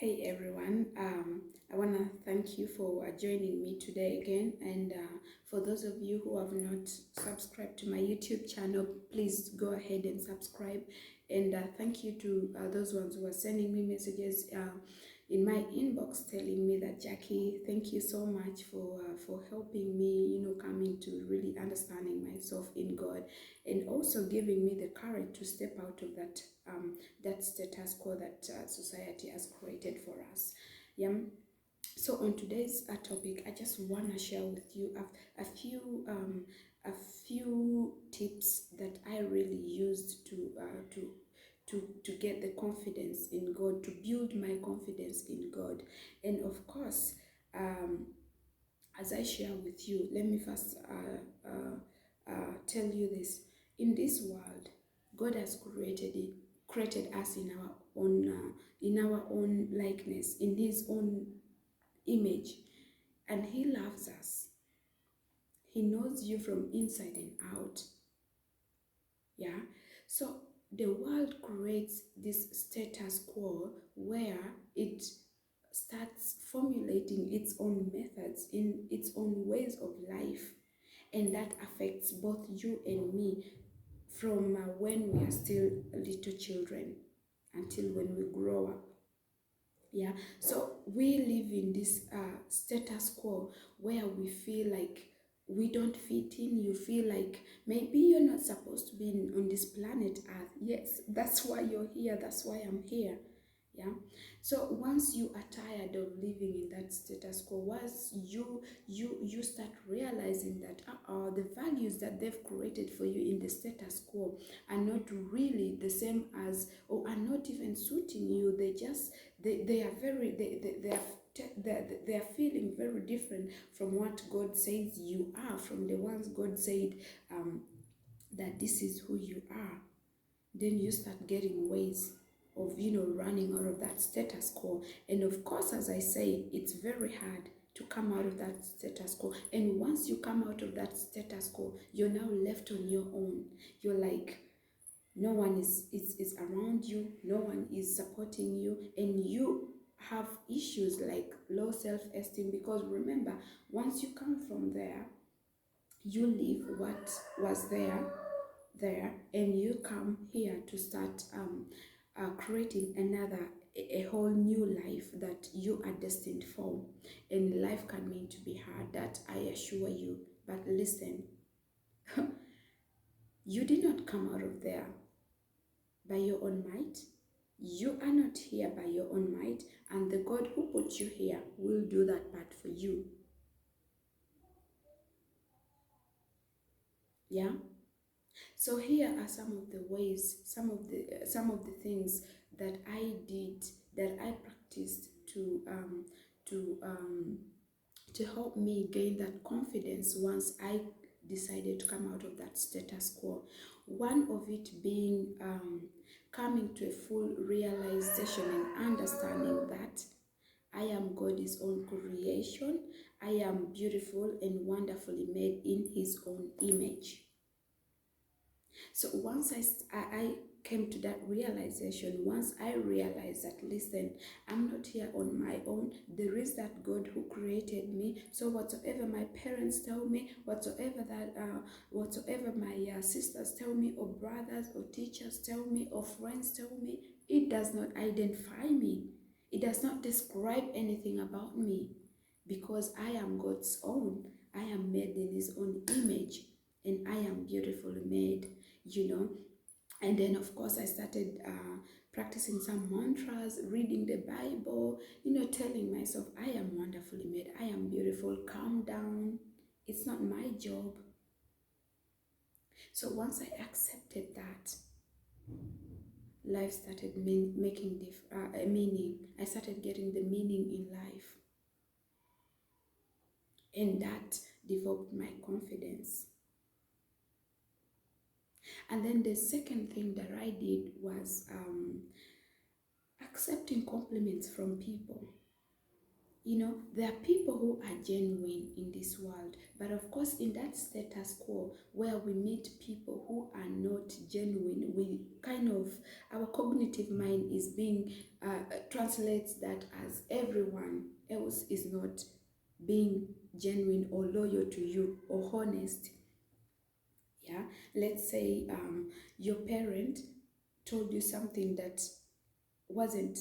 Hey everyone, I want to thank you for joining me today again, and for those of you who have not subscribed to my YouTube channel, please go ahead and subscribe. And thank you to those ones who are sending me messages in my inbox telling me that, Jackie, thank you so much for helping me, coming to really understanding myself in God, and also giving me the courage to step out of that status quo that society has created for us. Yeah. So on today's topic, I just want to share with you a few tips that I really used to get the confidence in God, to build my confidence in God. And of course, as I share with you, let me first tell you this. In this world, God has created us in our own likeness, in His own image, and He loves us. He knows you from inside and out. Yeah. So the world creates this status quo where it starts formulating its own methods, in its own ways of life, and that affects both you and me from when we are still little children until when we grow up. Yeah, so we live in this status quo where we feel like we don't fit in. You feel like maybe you're not supposed to be on this planet Earth. Yes, that's why you're here. That's why I'm here. Yeah. So once you are tired of living in that status quo, once you start realizing that the values that they've created for you in the status quo are not really the same as, or are not even suiting you. They are very they are feeling very different from what God says you are, from the ones God said that this is who you are. Then you start getting ways of running out of that status quo. And of course, as I say, it's very hard to come out of that status quo. And once you come out of that status quo, you're now left on your own. You're like, no one is around you, no one is supporting you, and you have issues like low self-esteem, because remember, once you come from there, you leave what was there, and you come here to start creating a whole new life that you are destined for. And life can mean to be hard, that I assure you. But listen, you did not come out of there by your own might. You are not here by your own might, and the God who put you here will do that part for you. Yeah. So here are some of the ways, some of the things that I did, that I practiced to help me gain that confidence once I decided to come out of that status quo. One of it being coming to a full realization and understanding that I am God's own creation. I am beautiful and wonderfully made in His own image. So once I came to that realization, once I realized that, listen, I'm not here on my own. There is that God who created me. So whatsoever my parents tell me, whatsoever my sisters tell me, or brothers or teachers tell me, or friends tell me, it does not identify me. It does not describe anything about me, because I am God's own. I am made in His own image, and I am beautifully made. And then of course I started practicing some mantras, reading the Bible, telling myself, I am wonderfully made, I am beautiful, calm down, it's not my job. So once I accepted that, life started making a meaning. I started getting the meaning in life, and that developed my confidence. And then the second thing that I did was accepting compliments from people. There are people who are genuine in this world, but of course, in that status quo where we meet people who are not genuine, we kind of, our cognitive mind is being translates that as everyone else is not being genuine or loyal to you or honest. Yeah, let's say your parent told you something that wasn't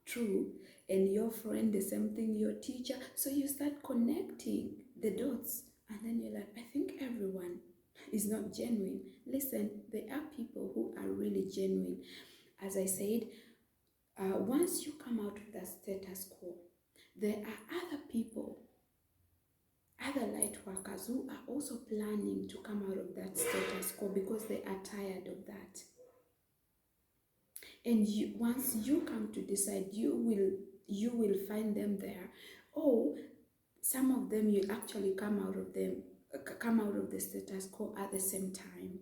true, and your friend the same thing, your teacher, so you start connecting the dots, and then you're like, I think everyone is not genuine. Listen, there are people who are really genuine. As I said, once you come out of the status quo, there are other people, other light workers who are also planning to come out of that status quo because they are tired of that. And once you come to decide, you will find them there. Or some of them, you actually come out of the status quo at the same time.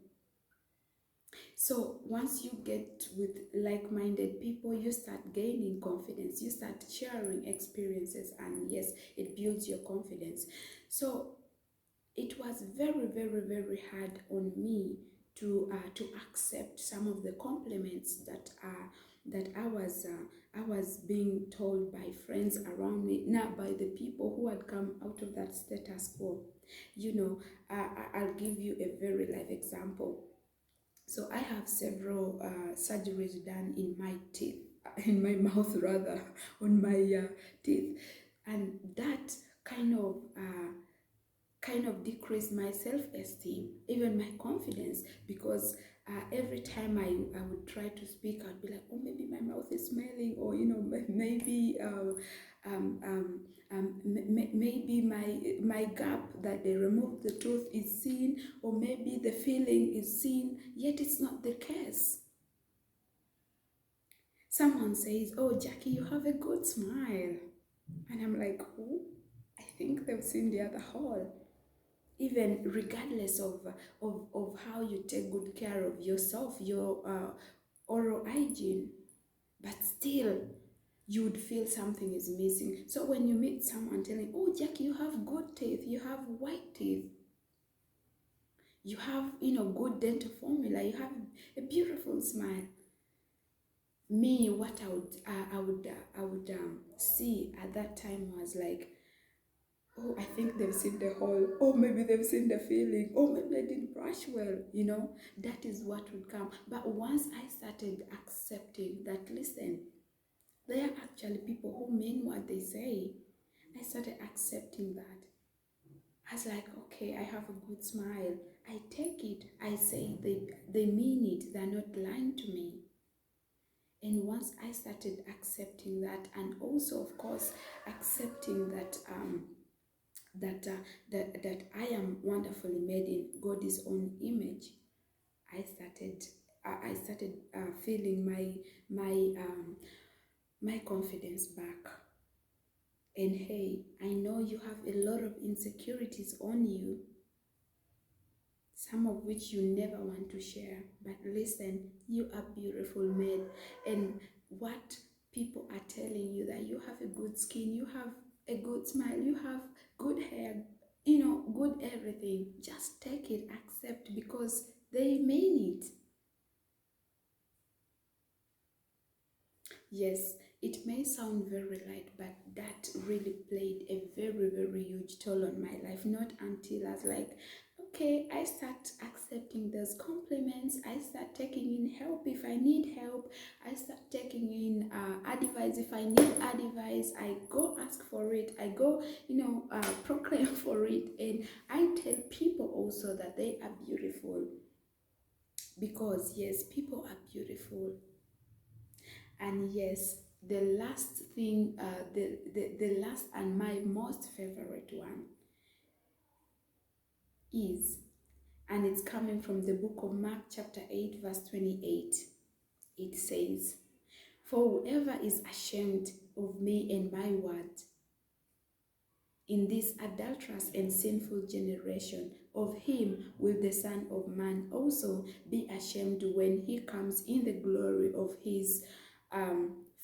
So once you get with like-minded people, you start gaining confidence, you start sharing experiences, and yes, it builds your confidence. So it was very, very, very hard on me to accept some of the compliments that I was being told by friends around me, not by the people who had come out of that status quo. I'll give you a very live example. So I have several surgeries done in my teeth, in my mouth rather, on my teeth, and that kind of decreased my self-esteem, even my confidence, because every time I would try to speak, I'd be like, oh, maybe my mouth is smelling, or maybe maybe my gap that they removed the tooth is seen, or maybe the filling is seen, yet it's not the case. Someone says, oh, Jackie, you have a good smile, and I'm like, who? I think they've seen the other hole. Even regardless of how you take good care of yourself, your oral hygiene, but still you would feel something is missing. So when you meet someone telling, oh, Jackie, you have good teeth, you have white teeth, you have good dental formula, you have a beautiful smile, me, what I would see at that time was like, oh, I think they've seen the hole. Oh, maybe they've seen the feeling. Oh, maybe I didn't brush well. That is what would come. But once I started accepting that, listen, there are actually people who mean what they say, I started accepting that. I was like, okay, I have a good smile. I take it. I say they mean it. They're not lying to me. And once I started accepting that, and also, of course, accepting that that I am wonderfully made in God's own image, I started feeling my confidence back. And hey, I know you have a lot of insecurities on you, some of which you never want to share, but listen, you are beautiful made. And what people are telling you, that you have a good skin, you have a good smile, you have good hair, good everything, just take it, accept, because they mean it. Yes, it may sound very light, but that really played a very, very huge toll on my life. Not until I was like, okay, I start accepting those compliments, I start taking in help if I need help, I start taking in advice if I need advice, I go ask for it, I go, proclaim for it, and I tell people also that they are beautiful, because yes, people are beautiful. And yes, the last thing, the last and my most favorite one is, and it's coming from the book of Mark chapter 8 verse 28. It says, for whoever is ashamed of me and my word in this adulterous and sinful generation, of him will the Son of Man also be ashamed when he comes in the glory of his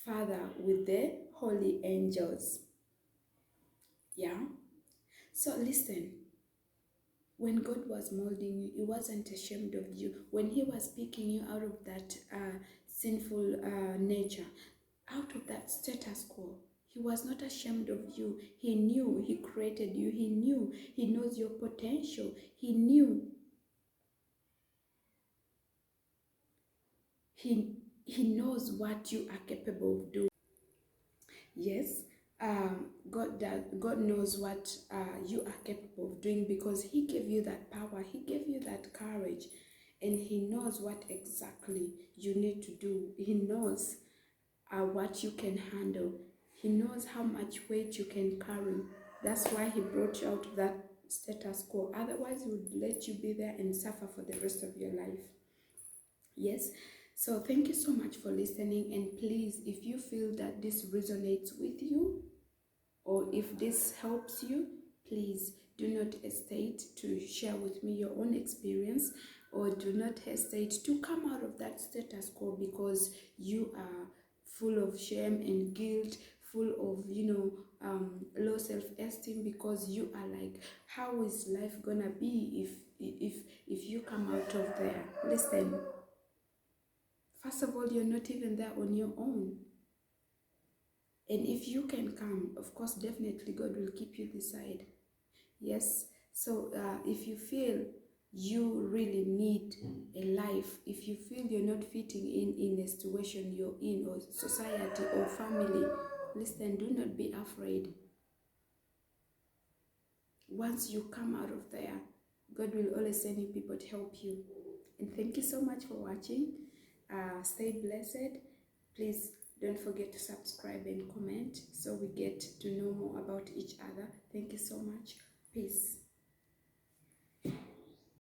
Father with the holy angels. Yeah. So listen, when God was molding you, He wasn't ashamed of you. When He was picking you out of that sinful nature, out of that status quo, He was not ashamed of you. He knew He created you. He knew He knows your potential. He knew He knows what you are capable of doing. Yes, God knows what you are capable of doing, because He gave you that power. He gave you that courage, and He knows what exactly you need to do. He knows what you can handle. He knows how much weight you can carry. That's why He brought you out of that status quo. Otherwise, He would let you be there and suffer for the rest of your life. Yes. So thank you so much for listening, and please, if you feel that this resonates with you, or if this helps you, please do not hesitate to share with me your own experience, or do not hesitate to come out of that status quo because you are full of shame and guilt, full of low self-esteem, because you are like, how is life gonna be if you come out of there? Listen, first of all, you're not even there on your own. And if you can come, of course, definitely God will keep you beside. Yes. So if you feel you really need a life, if you feel you're not fitting in a situation you're in, or society or family, listen, do not be afraid. Once you come out of there, God will always send you people to help you. And thank you so much for watching. Stay blessed. Please don't forget to subscribe and comment so we get to know more about each other. Thank you so much. Peace.